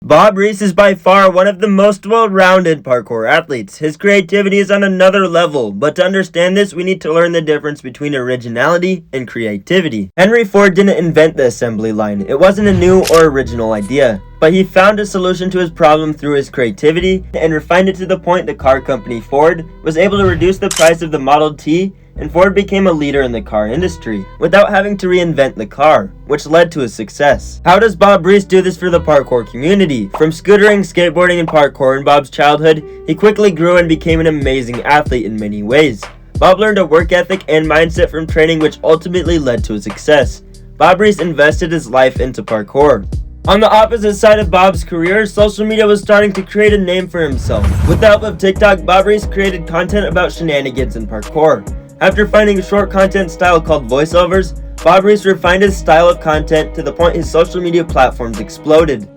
Bob Reese is by far one of the most well-rounded parkour athletes. His creativity is on another level, but to understand this, we need to learn the difference between originality and creativity. Henry Ford didn't invent the assembly line. It wasn't a new or original idea, but he found a solution to his problem through his creativity and refined it to the point the car company Ford was able to reduce the price of the Model T, and Ford became a leader in the car industry without having to reinvent the car, which led to his success. How does Bob Reese do this for the parkour community? From scootering, skateboarding, and parkour in Bob's childhood, he quickly grew and became an amazing athlete in many ways. Bob learned a work ethic and mindset from training, which ultimately led to his success. Bob Reese invested his life into parkour. On the opposite side of Bob's career, social media was starting to create a name for himself. With the help of TikTok, Bob Reese created content about shenanigans and parkour. After finding a short content style called voiceovers, Bob Reese refined his style of content to the point his social media platforms exploded.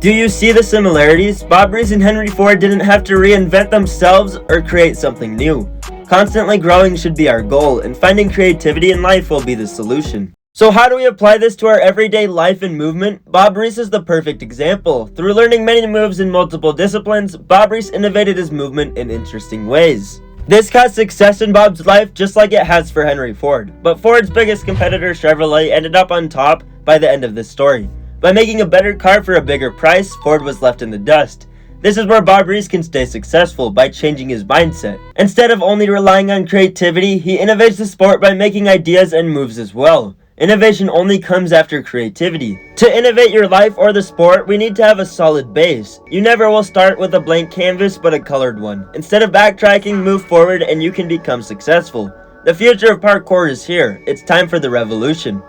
Do you see the similarities? Bob Reese and Henry Ford didn't have to reinvent themselves or create something new. Constantly growing should be our goal, and finding creativity in life will be the solution. So how do we apply this to our everyday life and movement? Bob Reese is the perfect example. Through learning many moves in multiple disciplines, Bob Reese innovated his movement in interesting ways. This caused success in Bob's life just like it has for Henry Ford, but Ford's biggest competitor Chevrolet ended up on top by the end of this story. By making a better car for a bigger price, Ford was left in the dust. This is where Bob Reese can stay successful, by changing his mindset. Instead of only relying on creativity, he innovates the sport by making ideas and moves as well. Innovation only comes after creativity. To innovate your life or the sport, we need to have a solid base. You never will start with a blank canvas but a colored one. Instead of backtracking, move forward and you can become successful. The future of parkour is here. It's time for the revolution.